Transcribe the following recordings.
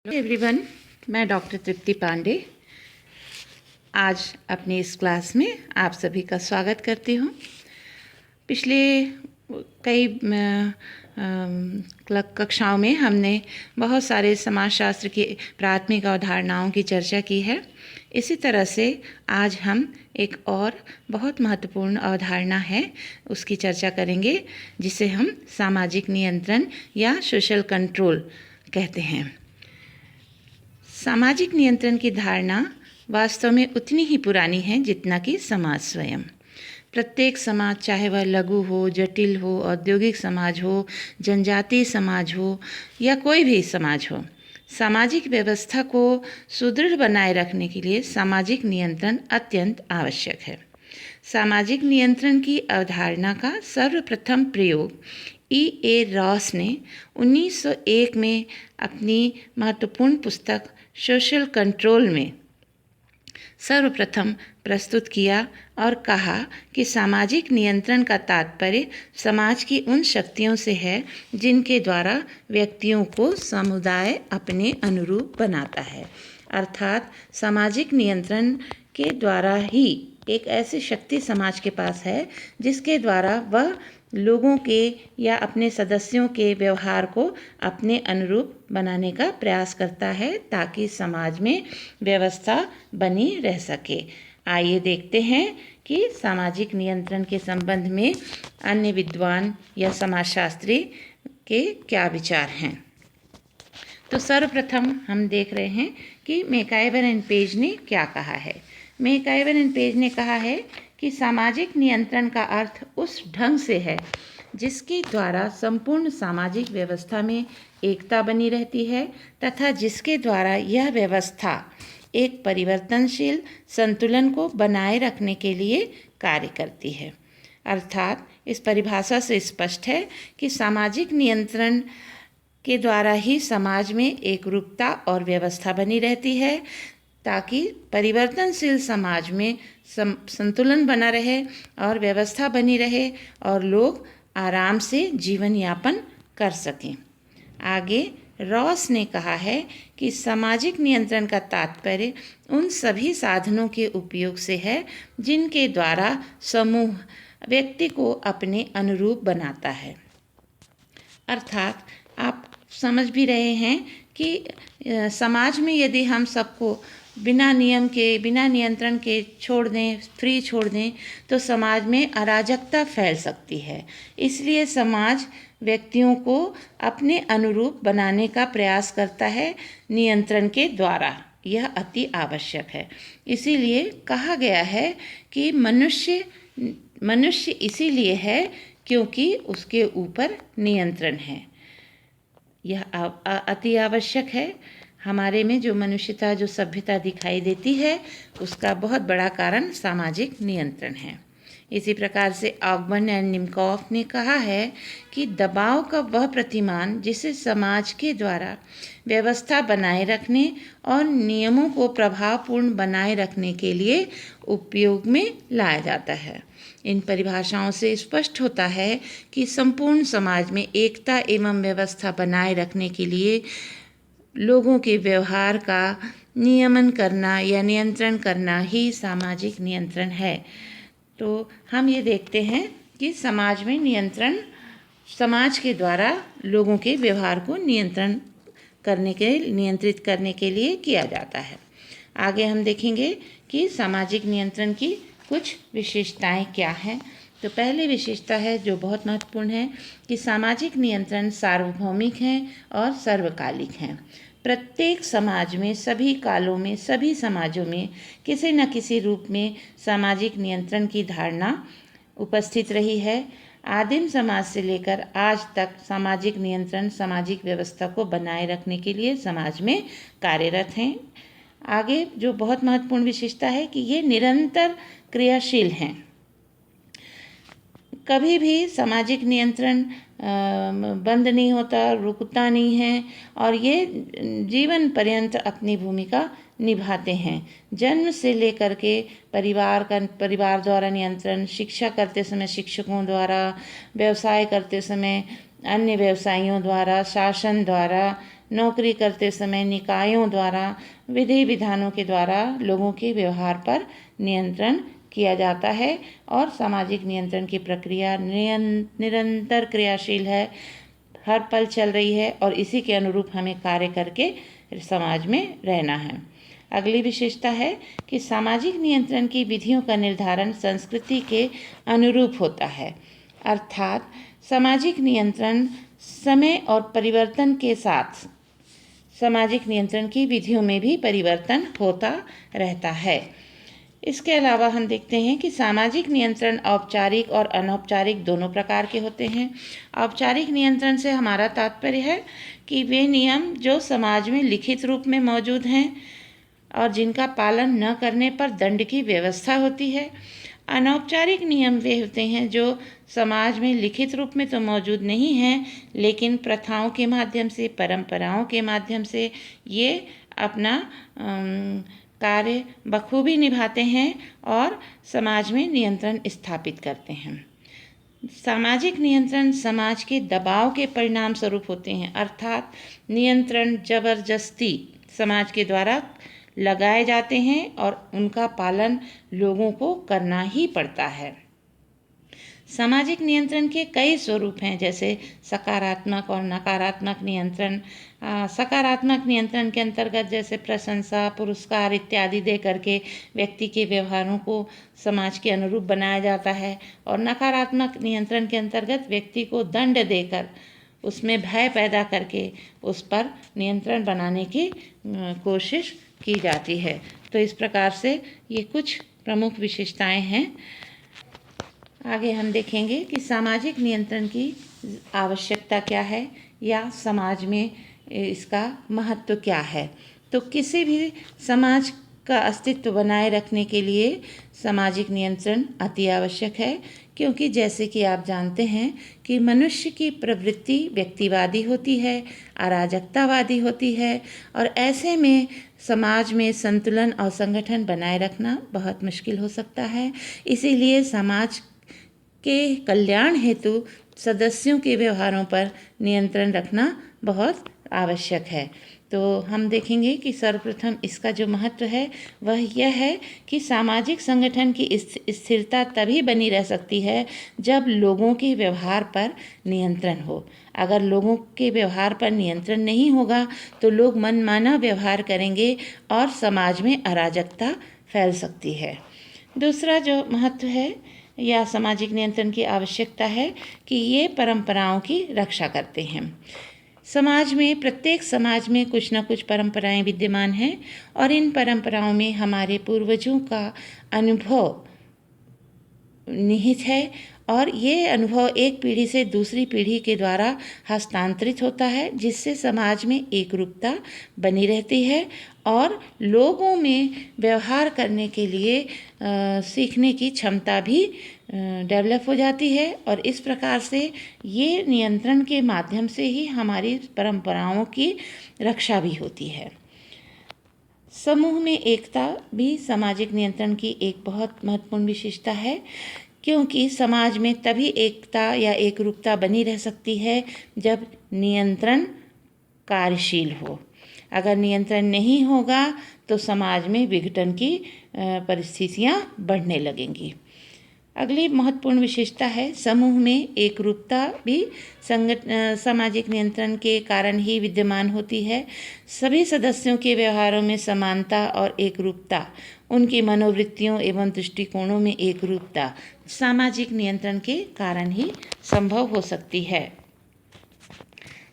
Everyone, मैं doctor तृप्ति पांडे आज अपनी इस क्लास में आप सभी का स्वागत करती हूँ। पिछले कई कक्षाओं में हमने बहुत सारे समाजशास्त्र की प्राथमिक अवधारणाओं की चर्चा की है। इसी तरह से आज हम एक और बहुत महत्वपूर्ण अवधारणा है उसकी चर्चा करेंगे, जिसे हम सामाजिक नियंत्रण या सोशल कंट्रोल कहते हैं। सामाजिक नियंत्रण की धारणा वास्तव में उतनी ही पुरानी है जितना कि समाज स्वयं। प्रत्येक समाज, चाहे वह लघु हो, जटिल हो, औद्योगिक समाज हो, जनजातीय समाज हो या कोई भी समाज हो, सामाजिक व्यवस्था को सुदृढ़ बनाए रखने के लिए सामाजिक नियंत्रण अत्यंत आवश्यक है। सामाजिक नियंत्रण की अवधारणा का सर्वप्रथम प्रयोग E.A. रॉस ने 1901 में अपनी महत्वपूर्ण पुस्तक सोशल कंट्रोल में सर्वप्रथम प्रस्तुत किया और कहा कि सामाजिक नियंत्रण का तात्पर्य समाज की उन शक्तियों से है जिनके द्वारा व्यक्तियों को समुदाय अपने अनुरूप बनाता है। अर्थात सामाजिक नियंत्रण के द्वारा ही एक ऐसी शक्ति समाज के पास है जिसके द्वारा वह लोगों के या अपने सदस्यों के व्यवहार को अपने अनुरूप बनाने का प्रयास करता है ताकि समाज में व्यवस्था बनी रह सके। आइए देखते हैं कि सामाजिक नियंत्रण के संबंध में अन्य विद्वान या समाजशास्त्री के क्या विचार हैं। तो सर्वप्रथम हम देख रहे हैं कि मैकइवर एंड पेज ने क्या कहा है। मैकइवर एंड पेज ने कहा है कि सामाजिक नियंत्रण का अर्थ उस ढंग से है जिसके द्वारा संपूर्ण सामाजिक व्यवस्था में एकता बनी रहती है तथा जिसके द्वारा यह व्यवस्था एक परिवर्तनशील संतुलन को बनाए रखने के लिए कार्य करती है। अर्थात इस परिभाषा से स्पष्ट है कि सामाजिक नियंत्रण के द्वारा ही समाज में एकरूपता और व्यवस्था बनी रहती है ताकि परिवर्तनशील समाज में संतुलन बना रहे और व्यवस्था बनी रहे और लोग आराम से जीवन यापन कर सकें। आगे रॉस ने कहा है कि सामाजिक नियंत्रण का तात्पर्य उन सभी साधनों के उपयोग से है जिनके द्वारा समूह व्यक्ति को अपने अनुरूप बनाता है। अर्थात आप समझ भी रहे हैं कि समाज में यदि हम सबको बिना नियम के, बिना नियंत्रण के छोड़ दें, फ्री छोड़ दें, तो समाज में अराजकता फैल सकती है। इसलिए समाज व्यक्तियों को अपने अनुरूप बनाने का प्रयास करता है नियंत्रण के द्वारा। यह अति आवश्यक है। इसीलिए कहा गया है कि मनुष्य इसीलिए है क्योंकि उसके ऊपर नियंत्रण है। यह अति आवश्यक है। हमारे में जो मनुष्यता, जो सभ्यता दिखाई देती है, उसका बहुत बड़ा कारण सामाजिक नियंत्रण है। इसी प्रकार से ऑगबर्न एंड निमकॉफ ने कहा है कि दबाव का वह प्रतिमान जिसे समाज के द्वारा व्यवस्था बनाए रखने और नियमों को प्रभावपूर्ण बनाए रखने के लिए उपयोग में लाया जाता है। इन परिभाषाओं से स्पष्ट होता है कि संपूर्ण समाज में एकता एवं व्यवस्था बनाए रखने के लिए लोगों के व्यवहार का नियमन करना या नियंत्रण करना ही सामाजिक नियंत्रण है। तो हम ये देखते हैं कि समाज में नियंत्रण समाज के द्वारा लोगों के व्यवहार को नियंत्रित करने के लिए किया जाता है। आगे हम देखेंगे कि सामाजिक नियंत्रण की कुछ विशेषताएं क्या हैं। तो पहली विशेषता है जो बहुत महत्वपूर्ण है कि सामाजिक नियंत्रण सार्वभौमिक हैं और सर्वकालिक हैं। प्रत्येक समाज में, सभी कालों में, सभी समाजों में किसी न किसी रूप में सामाजिक नियंत्रण की धारणा उपस्थित रही है। आदिम समाज से लेकर आज तक सामाजिक नियंत्रण सामाजिक व्यवस्था को बनाए रखने के लिए समाज में कार्यरत हैं। आगे जो बहुत महत्वपूर्ण विशेषता है कि ये निरंतर क्रियाशील हैं। कभी भी सामाजिक नियंत्रण बंद नहीं होता, रुकता नहीं है और ये जीवन पर्यंत अपनी भूमिका निभाते हैं। जन्म से लेकर के परिवार द्वारा नियंत्रण, शिक्षा करते समय शिक्षकों द्वारा, व्यवसाय करते समय अन्य व्यवसायियों द्वारा, शासन द्वारा नौकरी करते समय निकायों द्वारा विधि विधानों के द्वारा लोगों के व्यवहार पर नियंत्रण किया जाता है और सामाजिक नियंत्रण की प्रक्रिया निरंतर क्रियाशील है, हर पल चल रही है और इसी के अनुरूप हमें कार्य करके समाज में रहना है। अगली विशेषता है कि सामाजिक नियंत्रण की विधियों का निर्धारण संस्कृति के अनुरूप होता है, अर्थात सामाजिक नियंत्रण समय और परिवर्तन के साथ सामाजिक नियंत्रण की विधियों में भी परिवर्तन होता रहता है। इसके अलावा हम देखते हैं कि सामाजिक नियंत्रण औपचारिक और अनौपचारिक दोनों प्रकार के होते हैं। औपचारिक नियंत्रण से हमारा तात्पर्य है कि वे नियम जो समाज में लिखित रूप में मौजूद हैं और जिनका पालन न करने पर दंड की व्यवस्था होती है। अनौपचारिक नियम वे होते हैं जो समाज में लिखित रूप में तो मौजूद नहीं हैं, लेकिन प्रथाओं के माध्यम से, परंपराओं के माध्यम से ये अपना कार्य बखूबी निभाते हैं और समाज में नियंत्रण स्थापित करते हैं। सामाजिक नियंत्रण समाज के दबाव के परिणाम स्वरूप होते हैं, अर्थात नियंत्रण जबरदस्ती समाज के द्वारा लगाए जाते हैं और उनका पालन लोगों को करना ही पड़ता है। सामाजिक नियंत्रण के कई स्वरूप हैं, जैसे सकारात्मक और नकारात्मक नियंत्रण। सकारात्मक नियंत्रण के अंतर्गत जैसे प्रशंसा, पुरस्कार इत्यादि दे करके व्यक्ति के व्यवहारों को समाज के अनुरूप बनाया जाता है और नकारात्मक नियंत्रण के अंतर्गत व्यक्ति को दंड देकर उसमें भय पैदा करके उस पर नियंत्रण बनाने की कोशिश की जाती है। तो इस प्रकार से ये कुछ प्रमुख विशेषताएं हैं। आगे हम देखेंगे कि सामाजिक नियंत्रण की आवश्यकता क्या है या समाज में इसका महत्व क्या है। तो किसी भी समाज का अस्तित्व बनाए रखने के लिए सामाजिक नियंत्रण अति आवश्यक है, क्योंकि जैसे कि आप जानते हैं कि मनुष्य की प्रवृत्ति व्यक्तिवादी होती है, अराजकतावादी होती है और ऐसे में समाज में संतुलन और संगठन बनाए रखना बहुत मुश्किल हो सकता है। इसीलिए समाज के कल्याण हेतु सदस्यों के व्यवहारों पर नियंत्रण रखना बहुत आवश्यक है। तो हम देखेंगे कि सर्वप्रथम इसका जो महत्व है वह यह है कि सामाजिक संगठन की स्थिरता तभी बनी रह सकती है जब लोगों के व्यवहार पर नियंत्रण हो। अगर लोगों के व्यवहार पर नियंत्रण नहीं होगा तो लोग मनमाना व्यवहार करेंगे और समाज में अराजकता फैल सकती है। दूसरा जो महत्व है या सामाजिक नियंत्रण की आवश्यकता है कि ये परंपराओं की रक्षा करते हैं। समाज में, प्रत्येक समाज में कुछ न कुछ परंपराएं विद्यमान हैं और इन परंपराओं में हमारे पूर्वजों का अनुभव निहित है और ये अनुभव एक पीढ़ी से दूसरी पीढ़ी के द्वारा हस्तांतरित होता है, जिससे समाज में एकरूपता बनी रहती है और लोगों में व्यवहार करने के लिए सीखने की क्षमता भी डेवलप हो जाती है और इस प्रकार से ये नियंत्रण के माध्यम से ही हमारी परंपराओं की रक्षा भी होती है। समूह में एकता भी सामाजिक नियंत्रण की एक बहुत महत्वपूर्ण विशेषता है, क्योंकि समाज में तभी एकता या एकरूपता बनी रह सकती है जब नियंत्रण कार्यशील हो। अगर नियंत्रण नहीं होगा तो समाज में विघटन की परिस्थितियां बढ़ने लगेंगी। अगली महत्वपूर्ण विशेषता है समूह में एकरूपता भी सामाजिक नियंत्रण के कारण ही विद्यमान होती है। सभी सदस्यों के व्यवहारों में समानता और एकरूपता, उनकी मनोवृत्तियों एवं दृष्टिकोणों में एकरूपता सामाजिक नियंत्रण के कारण ही संभव हो सकती है।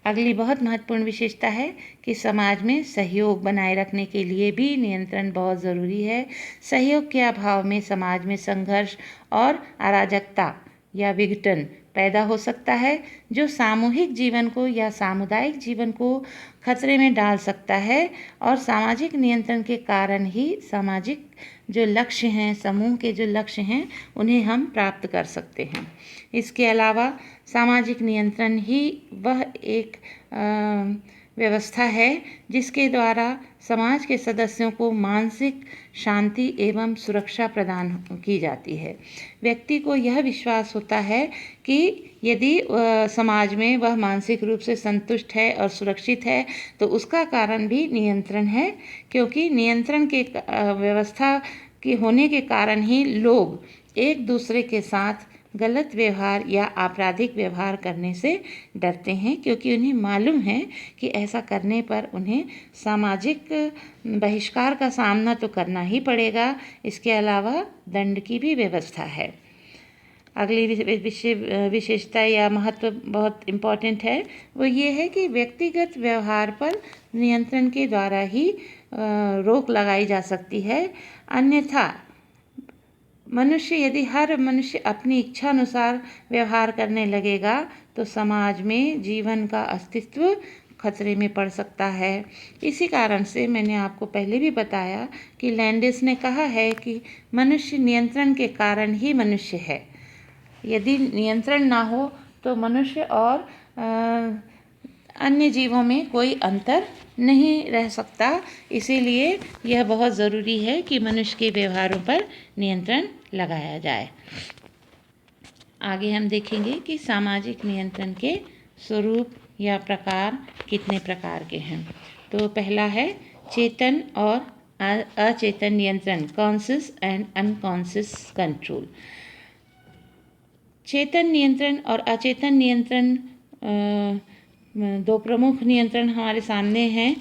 अगली बहुत महत्वपूर्ण विशेषता है कि समाज में सहयोग बनाए रखने के लिए भी नियंत्रण बहुत ज़रूरी है। सहयोग के अभाव में समाज में संघर्ष और अराजकता या विघटन पैदा हो सकता है, जो सामूहिक जीवन को या सामुदायिक जीवन को खतरे में डाल सकता है और सामाजिक नियंत्रण के कारण ही सामाजिक जो लक्ष्य हैं, समूह के जो लक्ष्य हैं, उन्हें हम प्राप्त कर सकते हैं। इसके अलावा सामाजिक नियंत्रण ही वह एक व्यवस्था है जिसके द्वारा समाज के सदस्यों को मानसिक शांति एवं सुरक्षा प्रदान की जाती है। व्यक्ति को यह विश्वास होता है कि यदि समाज में वह मानसिक रूप से संतुष्ट है और सुरक्षित है तो उसका कारण भी नियंत्रण है, क्योंकि नियंत्रण के व्यवस्था के होने के कारण ही लोग एक दूसरे के साथ गलत व्यवहार या आपराधिक व्यवहार करने से डरते हैं, क्योंकि उन्हें मालूम है कि ऐसा करने पर उन्हें सामाजिक बहिष्कार का सामना तो करना ही पड़ेगा, इसके अलावा दंड की भी व्यवस्था है। अगली विशेषता या महत्व बहुत इम्पॉर्टेंट है, वो ये है कि व्यक्तिगत व्यवहार पर नियंत्रण के द्वारा ही रोक लगाई जा सकती है। अन्यथा हर मनुष्य अपनी इच्छा अनुसार व्यवहार करने लगेगा तो समाज में जीवन का अस्तित्व खतरे में पड़ सकता है। इसी कारण से मैंने आपको पहले भी बताया कि लैंडिस ने कहा है कि मनुष्य नियंत्रण के कारण ही मनुष्य है। यदि नियंत्रण ना हो तो मनुष्य और अन्य जीवों में कोई अंतर नहीं रह सकता। इसीलिए यह बहुत ज़रूरी है कि मनुष्य के व्यवहारों पर नियंत्रण लगाया जाए। आगे हम देखेंगे कि सामाजिक नियंत्रण के स्वरूप या प्रकार कितने प्रकार के हैं। तो पहला है चेतन और अचेतन नियंत्रण, कॉन्शियस एंड अनकॉन्शियस कंट्रोल। चेतन नियंत्रण और अचेतन नियंत्रण दो प्रमुख नियंत्रण हमारे सामने हैं।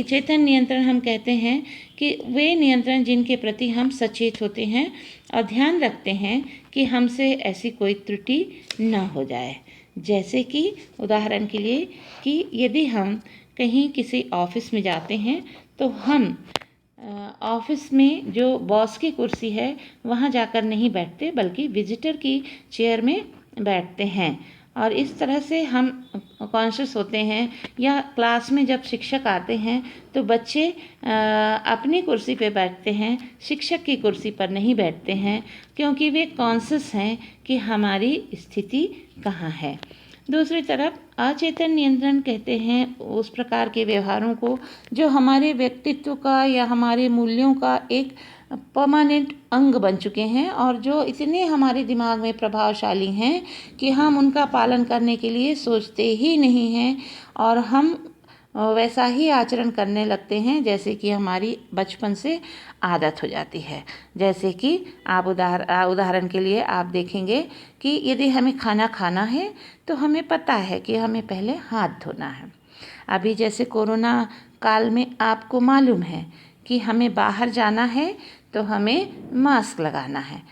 चेतन नियंत्रण हम कहते हैं कि वे नियंत्रण जिनके प्रति हम सचेत होते हैं और ध्यान रखते हैं कि हमसे ऐसी कोई त्रुटि न हो जाए। जैसे कि उदाहरण के लिए कि यदि हम कहीं किसी ऑफिस में जाते हैं तो हम ऑफिस में जो बॉस की कुर्सी है वहाँ जाकर नहीं बैठते, बल्कि विजिटर की चेयर में बैठते हैं। और इस तरह से हम कॉन्शियस होते हैं। या क्लास में जब शिक्षक आते हैं तो बच्चे अपनी कुर्सी पे बैठते हैं, शिक्षक की कुर्सी पर नहीं बैठते हैं, क्योंकि वे कॉन्शियस हैं कि हमारी स्थिति कहाँ है। दूसरी तरफ अचेतन नियंत्रण कहते हैं उस प्रकार के व्यवहारों को जो हमारे व्यक्तित्व का या हमारे मूल्यों का एक परमानेंट अंग बन चुके हैं और जो इतने हमारे दिमाग में प्रभावशाली हैं कि हम उनका पालन करने के लिए सोचते ही नहीं हैं और हम वैसा ही आचरण करने लगते हैं जैसे कि हमारी बचपन से आदत हो जाती है। जैसे कि आप उदाहरण के लिए आप देखेंगे कि यदि हमें खाना खाना है तो हमें पता है कि हमें पहले हाथ धोना है। अभी जैसे कोरोना काल में आपको मालूम है कि हमें बाहर जाना है तो हमें मास्क लगाना है,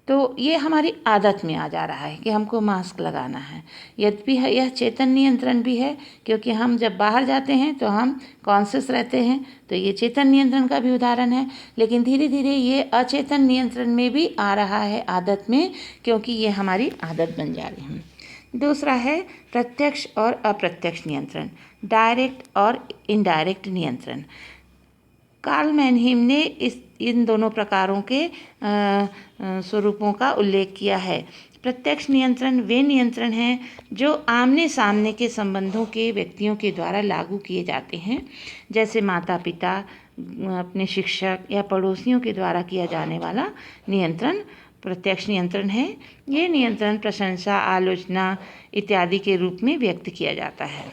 तो ये हमारी आदत में आ जा रहा है कि हमको मास्क लगाना है। यद्यपि यह चेतन नियंत्रण भी है, क्योंकि हम जब बाहर जाते हैं तो हम कॉन्शियस रहते हैं, तो ये चेतन नियंत्रण का भी उदाहरण है। लेकिन धीरे धीरे ये अचेतन नियंत्रण में भी आ रहा है आदत में, क्योंकि ये हमारी आदत बन जा रही है। दूसरा है प्रत्यक्ष और अप्रत्यक्ष नियंत्रण, डायरेक्ट और इनडायरेक्ट नियंत्रण। कार्ल मैनहीम ने इन दोनों प्रकारों के स्वरूपों का उल्लेख किया है। प्रत्यक्ष नियंत्रण वे नियंत्रण हैं जो आमने सामने के संबंधों के व्यक्तियों के द्वारा लागू किए जाते हैं, जैसे माता पिता, अपने शिक्षक या पड़ोसियों के द्वारा किया जाने वाला नियंत्रण प्रत्यक्ष नियंत्रण है। ये नियंत्रण प्रशंसा, आलोचना इत्यादि के रूप में व्यक्त किया जाता है।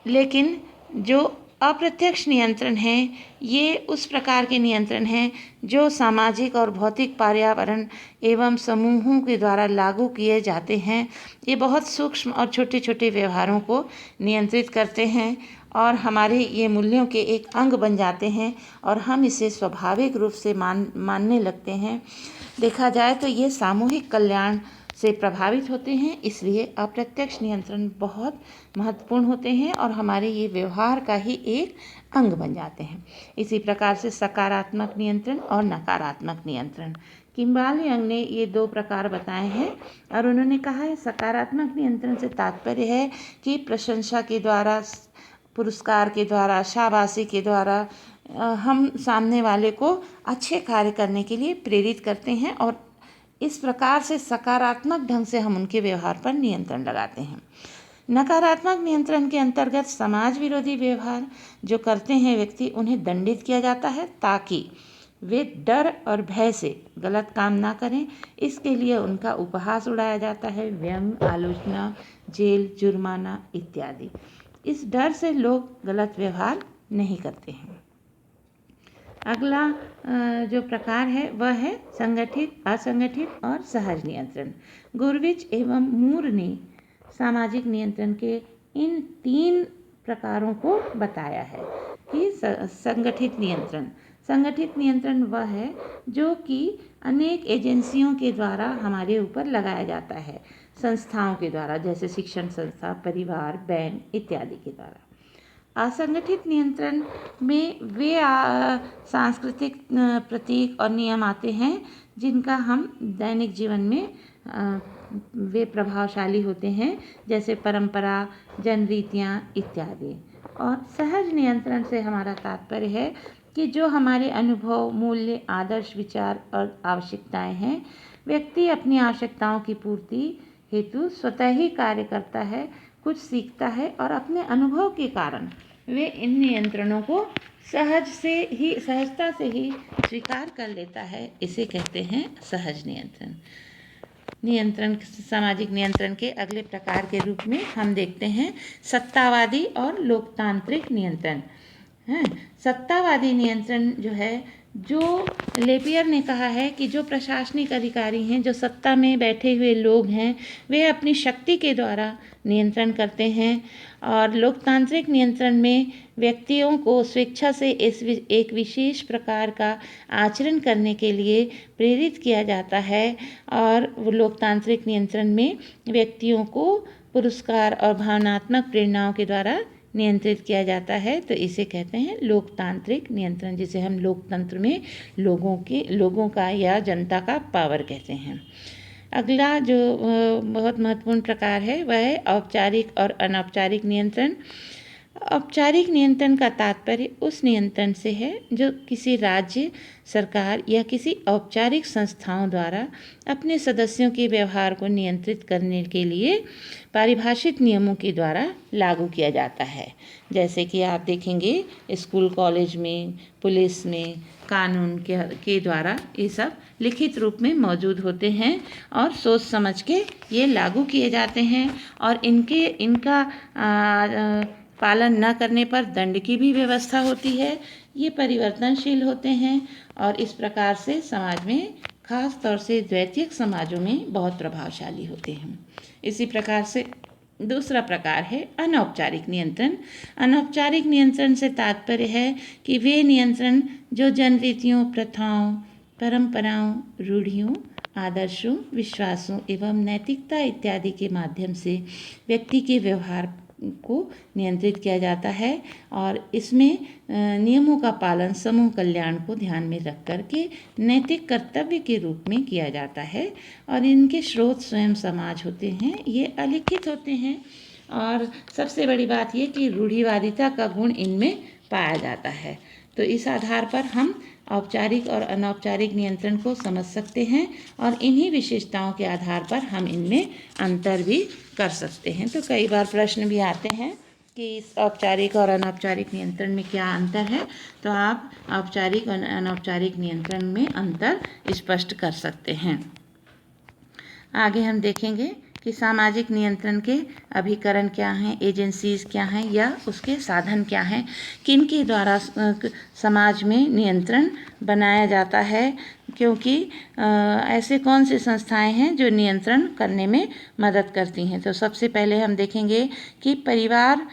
लेकिन जो अप्रत्यक्ष नियंत्रण है ये उस प्रकार के नियंत्रण हैं जो सामाजिक और भौतिक पर्यावरण एवं समूहों के द्वारा लागू किए जाते हैं। ये बहुत सूक्ष्म और छोटे छोटे व्यवहारों को नियंत्रित करते हैं और हमारे ये मूल्यों के एक अंग बन जाते हैं और हम इसे स्वाभाविक रूप से मानने लगते हैं। देखा जाए तो ये सामूहिक कल्याण से प्रभावित होते हैं, इसलिए अप्रत्यक्ष नियंत्रण बहुत महत्वपूर्ण होते हैं और हमारे ये व्यवहार का ही एक अंग बन जाते हैं। इसी प्रकार से सकारात्मक नियंत्रण और नकारात्मक नियंत्रण, किम्बाल यंग ने ये दो प्रकार बताए हैं और उन्होंने कहा है सकारात्मक नियंत्रण से तात्पर्य है कि प्रशंसा के द्वारा, पुरस्कार के द्वारा, शाबाशी के द्वारा हम सामने वाले को अच्छे कार्य करने के लिए प्रेरित करते हैं और इस प्रकार से सकारात्मक ढंग से हम उनके व्यवहार पर नियंत्रण लगाते हैं। नकारात्मक नियंत्रण के अंतर्गत समाज विरोधी व्यवहार जो करते हैं व्यक्ति, उन्हें दंडित किया जाता है ताकि वे डर और भय से गलत काम ना करें। इसके लिए उनका उपहास उड़ाया जाता है, व्यंग, आलोचना, जेल, जुर्माना इत्यादि। इस डर से लोग गलत व्यवहार नहीं करते हैं। अगला जो प्रकार है वह है संगठित, असंगठित और सहज नियंत्रण। गुरविच एवं मूर ने सामाजिक नियंत्रण के इन 3 प्रकारों को बताया है कि संगठित नियंत्रण वह है जो कि अनेक एजेंसियों के द्वारा हमारे ऊपर लगाया जाता है, संस्थाओं के द्वारा, जैसे शिक्षण संस्था, परिवार, बैंक इत्यादि के द्वारा। असंगठित नियंत्रण में वे सांस्कृतिक प्रतीक और नियम आते हैं जिनका हम दैनिक जीवन में वे प्रभावशाली होते हैं, जैसे परंपरा, जनरीतियाँ इत्यादि। और सहज नियंत्रण से हमारा तात्पर्य है कि जो हमारे अनुभव, मूल्य, आदर्श, विचार और आवश्यकताएं हैं, व्यक्ति अपनी आवश्यकताओं की पूर्ति हेतु स्वतः ही कार्य करता है, कुछ सीखता है और अपने अनुभव के कारण वे इन नियंत्रणों को सहजता से ही स्वीकार कर लेता है। इसे कहते हैं सहज नियंत्रण। सामाजिक नियंत्रण के अगले प्रकार के रूप में हम देखते हैं सत्तावादी और लोकतांत्रिक नियंत्रण। सत्तावादी नियंत्रण जो है, जो लेपियर ने कहा है कि जो प्रशासनिक अधिकारी हैं, जो सत्ता में बैठे हुए लोग हैं, वे अपनी शक्ति के द्वारा नियंत्रण करते हैं। और लोकतांत्रिक नियंत्रण में व्यक्तियों को स्वेच्छा से एक विशेष प्रकार का आचरण करने के लिए प्रेरित किया जाता है। और लोकतांत्रिक नियंत्रण में व्यक्तियों को पुरस्कार और भावनात्मक प्रेरणाओं के द्वारा नियंत्रित किया जाता है। तो इसे कहते हैं लोकतांत्रिक नियंत्रण, जिसे हम लोकतंत्र में लोगों का या जनता का पावर कहते हैं। अगला जो बहुत महत्वपूर्ण प्रकार है वह है औपचारिक और अनौपचारिक नियंत्रण। औपचारिक नियंत्रण का तात्पर्य उस नियंत्रण से है जो किसी राज्य सरकार या किसी औपचारिक संस्थाओं द्वारा अपने सदस्यों के व्यवहार को नियंत्रित करने के लिए परिभाषित नियमों के द्वारा लागू किया जाता है। जैसे कि आप देखेंगे स्कूल, कॉलेज में, पुलिस में कानून के द्वारा ये सब लिखित रूप में मौजूद होते हैं और सोच समझ के ये लागू किए जाते हैं। और इनका पालन न करने पर दंड की भी व्यवस्था होती है। ये परिवर्तनशील होते हैं और इस प्रकार से समाज में, खास तौर से द्वैतिक समाजों में बहुत प्रभावशाली होते हैं। इसी प्रकार से दूसरा प्रकार है अनौपचारिक नियंत्रण। अनौपचारिक नियंत्रण से तात्पर्य है कि वे नियंत्रण जो जनरीतियों, प्रथाओं, परंपराओं, रूढ़ियों, आदर्शों, विश्वासों एवं नैतिकता इत्यादि के माध्यम से व्यक्ति के व्यवहार को नियंत्रित किया जाता है। और इसमें नियमों का पालन समूह कल्याण को ध्यान में रख कर के नैतिक कर्तव्य के रूप में किया जाता है। और इनके स्रोत स्वयं समाज होते हैं, ये अलिखित होते हैं। और सबसे बड़ी बात ये कि रूढ़िवादिता का गुण इनमें पाया जाता है। तो इस आधार पर हम औपचारिक और अनौपचारिक नियंत्रण को समझ सकते हैं और इन्हीं विशेषताओं के आधार पर हम इनमें अंतर भी कर सकते हैं। तो कई बार प्रश्न भी आते हैं कि इस औपचारिक और अनौपचारिक नियंत्रण में क्या अंतर है, तो आप औपचारिक और अनौपचारिक नियंत्रण में अंतर स्पष्ट कर सकते हैं। आगे हम देखेंगे कि सामाजिक नियंत्रण के अभिकरण क्या हैं, एजेंसीज क्या हैं या उसके साधन क्या हैं, किनके द्वारा समाज में नियंत्रण बनाया जाता है, क्योंकि ऐसे कौन से संस्थाएं हैं जो नियंत्रण करने में मदद करती हैं। तो सबसे पहले हम देखेंगे कि परिवार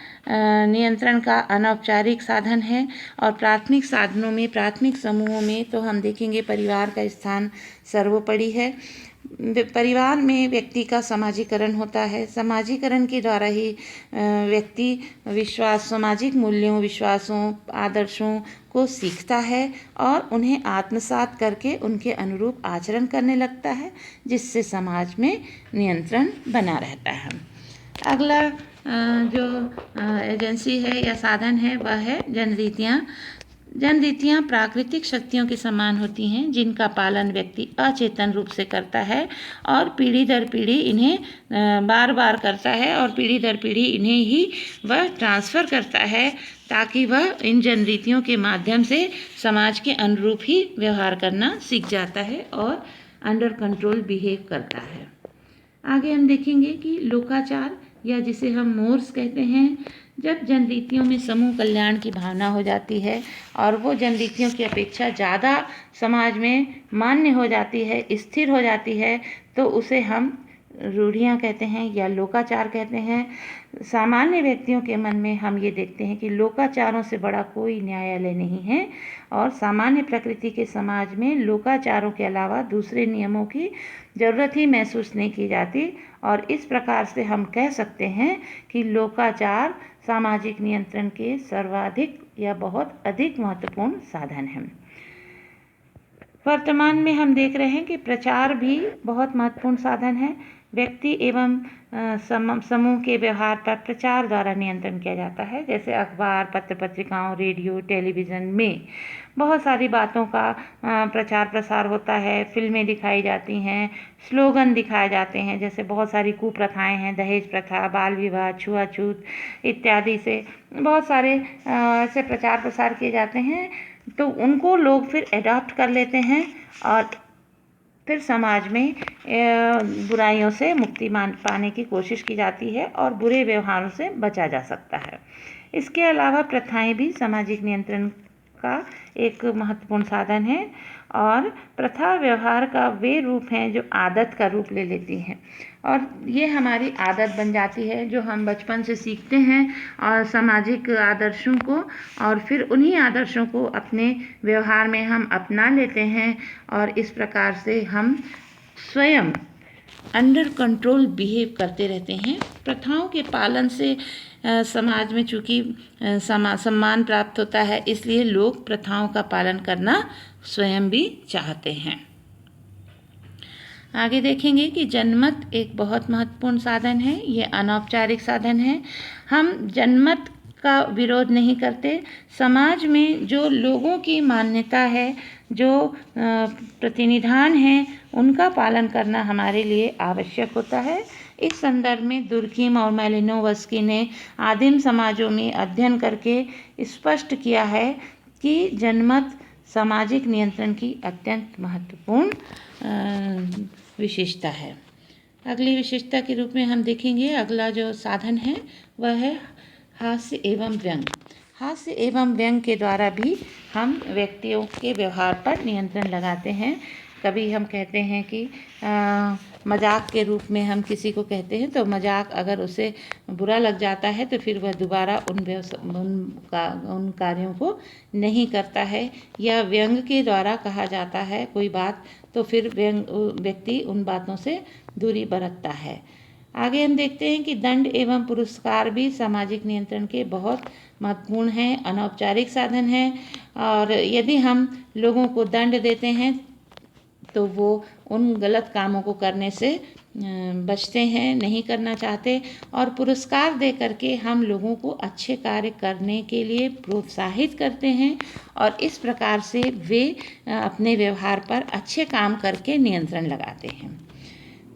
नियंत्रण का अनौपचारिक साधन है। और प्राथमिक साधनों में, प्राथमिक समूहों में तो हम देखेंगे परिवार का स्थान सर्वोपरि है। परिवार में व्यक्ति का समाजीकरण होता है। समाजीकरण के द्वारा ही व्यक्ति सामाजिक मूल्यों, विश्वासों, आदर्शों को सीखता है और उन्हें आत्मसात करके उनके अनुरूप आचरण करने लगता है, जिससे समाज में नियंत्रण बना रहता है। अगला जो एजेंसी है या साधन है वह है जनरीतियाँ। जनरीतियाँ प्राकृतिक शक्तियों के समान होती हैं जिनका पालन व्यक्ति अचेतन रूप से करता है और पीढ़ी दर पीढ़ी इन्हें बार बार करता है और पीढ़ी दर पीढ़ी इन्हें ही वह ट्रांसफ़र करता है ताकि वह इन जनरीतियों के माध्यम से समाज के अनुरूप ही व्यवहार करना सीख जाता है और अंडर कंट्रोल बिहेव करता है। आगे हम देखेंगे कि लोकाचार या जिसे हम मोर्स कहते हैं, जब जनरीतियों में समूह कल्याण की भावना हो जाती है और वो जनरीतियों की अपेक्षा ज़्यादा समाज में मान्य हो जाती है, स्थिर हो जाती है, तो उसे हम रूढ़ियाँ कहते हैं या लोकाचार कहते हैं। सामान्य व्यक्तियों के मन में हम ये देखते हैं कि लोकाचारों से बड़ा कोई न्यायालय नहीं है और सामान्य प्रकृति के समाज में लोकाचारों के अलावा दूसरे नियमों की ज़रूरत ही महसूस नहीं की जाती और इस प्रकार से हम कह सकते हैं कि लोकाचार सामाजिक नियंत्रण के सर्वाधिक या बहुत अधिक महत्वपूर्ण साधन हैं। वर्तमान में हम देख रहे हैं कि प्रचार भी बहुत महत्वपूर्ण साधन है। व्यक्ति एवं समूह के व्यवहार पर प्रचार द्वारा नियंत्रण किया जाता है, जैसे अखबार, पत्र पत्रिकाओं, रेडियो, टेलीविज़न में बहुत सारी बातों का प्रचार प्रसार होता है। फिल्में दिखाई जाती हैं, स्लोगन दिखाए जाते हैं, जैसे बहुत सारी कुप्रथाएं हैं, दहेज प्रथा, बाल विवाह, छुआछूत इत्यादि से बहुत सारे ऐसे प्रचार प्रसार किए जाते हैं, तो उनको लोग फिर एडॉप्ट कर लेते हैं और फिर समाज में बुराइयों से मुक्ति पाने की कोशिश की जाती है और बुरे व्यवहारों से बचा जा सकता है। इसके अलावा प्रथाएं भी सामाजिक नियंत्रण का एक महत्वपूर्ण साधन है और प्रथा व्यवहार का वे रूप हैं जो आदत का रूप ले लेती हैं और ये हमारी आदत बन जाती है जो हम बचपन से सीखते हैं और सामाजिक आदर्शों को, और फिर उन्हीं आदर्शों को अपने व्यवहार में हम अपना लेते हैं और इस प्रकार से हम स्वयं अंडर कंट्रोल बिहेव करते रहते हैं। प्रथाओं के पालन से समाज में चूँकि सम्मान प्राप्त होता है, इसलिए लोग प्रथाओं का पालन करना स्वयं भी चाहते हैं। आगे देखेंगे कि जनमत एक बहुत महत्वपूर्ण साधन है। ये अनौपचारिक साधन है। हम जनमत का विरोध नहीं करते। समाज में जो लोगों की मान्यता है, जो प्रतिनिधान हैं, उनका पालन करना हमारे लिए आवश्यक होता है। इस संदर्भ में दुर्कीम और मैलिनोवस्की ने आदिम समाजों में अध्ययन करके स्पष्ट किया है कि जनमत सामाजिक नियंत्रण की अत्यंत महत्वपूर्ण विशेषता है। अगली विशेषता के रूप में हम देखेंगे, अगला जो साधन है वह है हास्य एवं व्यंग। हास्य एवं व्यंग के द्वारा भी हम व्यक्तियों के व्यवहार पर नियंत्रण लगाते हैं। कभी हम कहते हैं कि मजाक के रूप में हम किसी को कहते हैं, तो मजाक अगर उसे बुरा लग जाता है तो फिर वह दोबारा उन कार्यों को नहीं करता है। या व्यंग के द्वारा कहा जाता है कोई बात, तो फिर व्यक्ति उन बातों से दूरी बरतता है। आगे हम देखते हैं कि दंड एवं पुरस्कार भी सामाजिक नियंत्रण के बहुत महत्वपूर्ण हैं, अनौपचारिक साधन हैं। और यदि हम लोगों को दंड देते हैं तो वो उन गलत कामों को करने से बचते हैं, नहीं करना चाहते, और पुरस्कार दे करके हम लोगों को अच्छे कार्य करने के लिए प्रोत्साहित करते हैं और इस प्रकार से वे अपने व्यवहार पर अच्छे काम करके नियंत्रण लगाते हैं।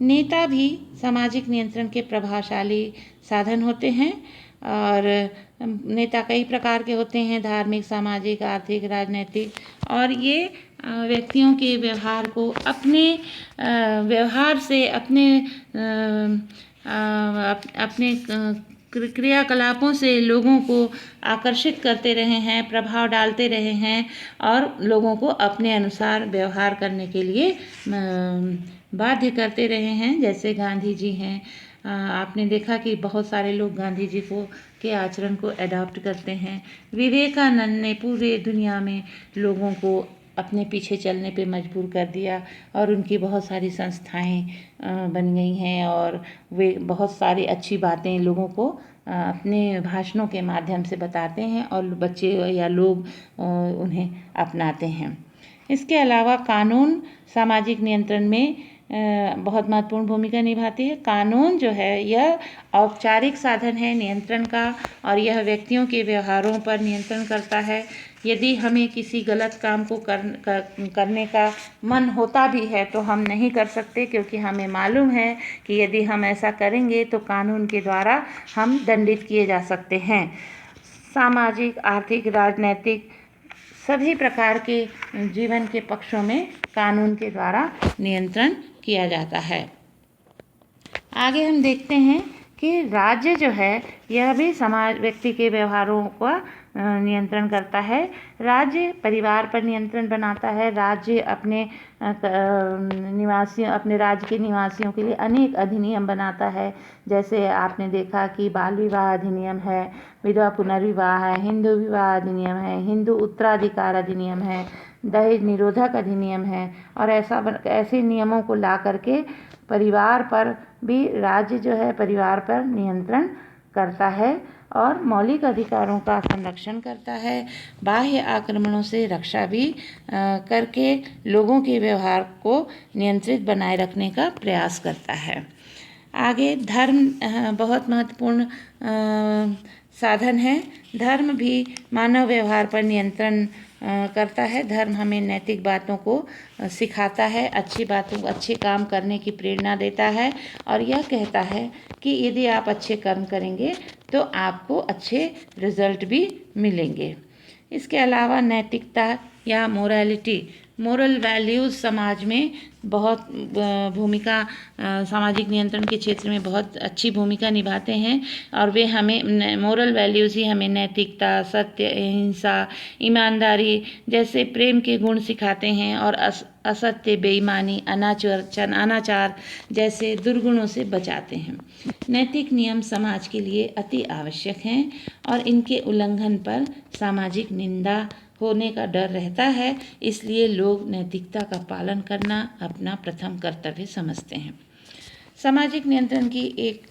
नेता भी सामाजिक नियंत्रण के प्रभावशाली साधन होते हैं और नेता कई प्रकार के होते हैं, धार्मिक, सामाजिक, आर्थिक, राजनीतिक, और ये व्यक्तियों के व्यवहार को अपने व्यवहार से अपने क्रियाकलापों से लोगों को आकर्षित करते रहे हैं, प्रभाव डालते रहे हैं और लोगों को अपने अनुसार व्यवहार करने के लिए बाध्य करते रहे हैं। जैसे गांधी जी हैं, आपने देखा कि बहुत सारे लोग गांधी जी के आचरण को अडॉप्ट करते हैं। विवेकानंद ने पूरे दुनिया में लोगों को अपने पीछे चलने पे मजबूर कर दिया और उनकी बहुत सारी संस्थाएं बन गई हैं और वे बहुत सारी अच्छी बातें लोगों को अपने भाषणों के माध्यम से बताते हैं और बच्चे या लोग उन्हें अपनाते हैं। इसके अलावा कानून सामाजिक नियंत्रण में बहुत महत्वपूर्ण भूमिका निभाती है। कानून जो है यह औपचारिक साधन है नियंत्रण का, और यह व्यक्तियों के व्यवहारों पर नियंत्रण करता है। यदि हमें किसी गलत काम को करने का मन होता भी है तो हम नहीं कर सकते, क्योंकि हमें मालूम है कि यदि हम ऐसा करेंगे तो कानून के द्वारा हम दंडित किए जा सकते हैं। सामाजिक, आर्थिक, राजनैतिक सभी प्रकार के जीवन के पक्षों में कानून के द्वारा नियंत्रण किया जाता है। आगे हम देखते हैं कि राज्य जो है यह भी समाज व्यक्ति के व्यवहारों का नियंत्रण करता है। राज्य परिवार पर नियंत्रण बनाता है। राज्य अपने राज्य के निवासियों के लिए अनेक अधिनियम बनाता है। जैसे आपने देखा कि बाल विवाह अधिनियम है, विधवा पुनर्विवाह है, हिंदू विवाह अधिनियम है, हिंदू उत्तराधिकार अधिनियम है, दहेज निरोधक अधिनियम है। और ऐसे नियमों को ला करके परिवार पर भी राज्य जो है परिवार पर नियंत्रण करता है और मौलिक अधिकारों का संरक्षण करता है। बाह्य आक्रमणों से रक्षा भी करके लोगों के व्यवहार को नियंत्रित बनाए रखने का प्रयास करता है। आगे धर्म बहुत महत्वपूर्ण साधन है। धर्म भी मानव व्यवहार पर नियंत्रण करता है। धर्म हमें नैतिक बातों को सिखाता है, अच्छे काम करने की प्रेरणा देता है, और यह कहता है कि यदि आप अच्छे कर्म करेंगे तो आपको अच्छे रिजल्ट भी मिलेंगे। इसके अलावा नैतिकता या मोरल वैल्यूज़ समाज में बहुत भूमिका सामाजिक नियंत्रण के क्षेत्र में बहुत अच्छी भूमिका निभाते हैं, और वे हमें मोरल वैल्यूज़ ही हमें नैतिकता, सत्य, अहिंसा, ईमानदारी जैसे प्रेम के गुण सिखाते हैं, और असत्य, बेईमानी, अनाचार जैसे दुर्गुणों से बचाते हैं। नैतिक नियम समाज के लिए अति आवश्यक हैं, और इनके उल्लंघन पर सामाजिक निंदा होने का डर रहता है। इसलिए लोग नैतिकता का पालन करना अपना प्रथम कर्तव्य समझते हैं। सामाजिक नियंत्रण की एक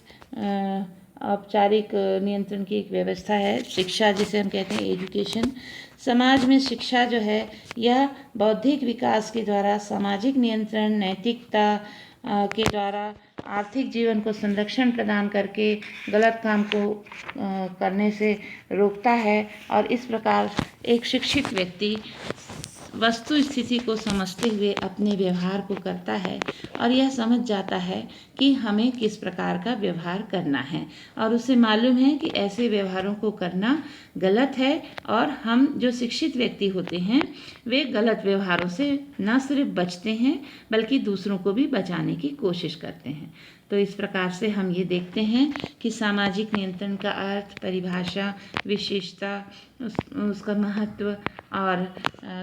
औपचारिक नियंत्रण की एक व्यवस्था है शिक्षा, जिसे हम कहते हैं एजुकेशन। समाज में शिक्षा जो है यह बौद्धिक विकास के द्वारा सामाजिक नियंत्रण, नैतिकता के द्वारा आर्थिक जीवन को संरक्षण प्रदान करके गलत काम को करने से रोकता है। और इस प्रकार एक शिक्षित व्यक्ति वस्तु स्थिति को समझते हुए अपने व्यवहार को करता है, और यह समझ जाता है कि हमें किस प्रकार का व्यवहार करना है, और उसे मालूम है कि ऐसे व्यवहारों को करना गलत है। और हम जो शिक्षित व्यक्ति होते हैं वे गलत व्यवहारों से न सिर्फ बचते हैं बल्कि दूसरों को भी बचाने की कोशिश करते हैं। तो इस प्रकार से हम ये देखते हैं कि सामाजिक नियंत्रण का अर्थ, परिभाषा, विशेषता, उसका महत्व और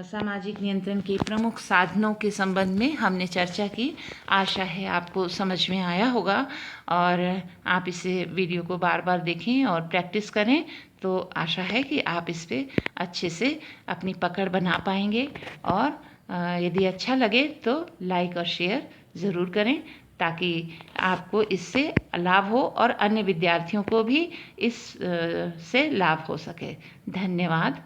सामाजिक नियंत्रण के प्रमुख साधनों के संबंध में हमने चर्चा की। आशा है आपको समझ में आया होगा, और आप इसे वीडियो को बार बार देखें और प्रैक्टिस करें, तो आशा है कि आप इस पे अच्छे से अपनी पकड़ बना पाएंगे। और यदि अच्छा लगे तो लाइक और शेयर ज़रूर करें, ताकि आपको इससे लाभ हो और अन्य विद्यार्थियों को भी इस से लाभ हो सके। धन्यवाद।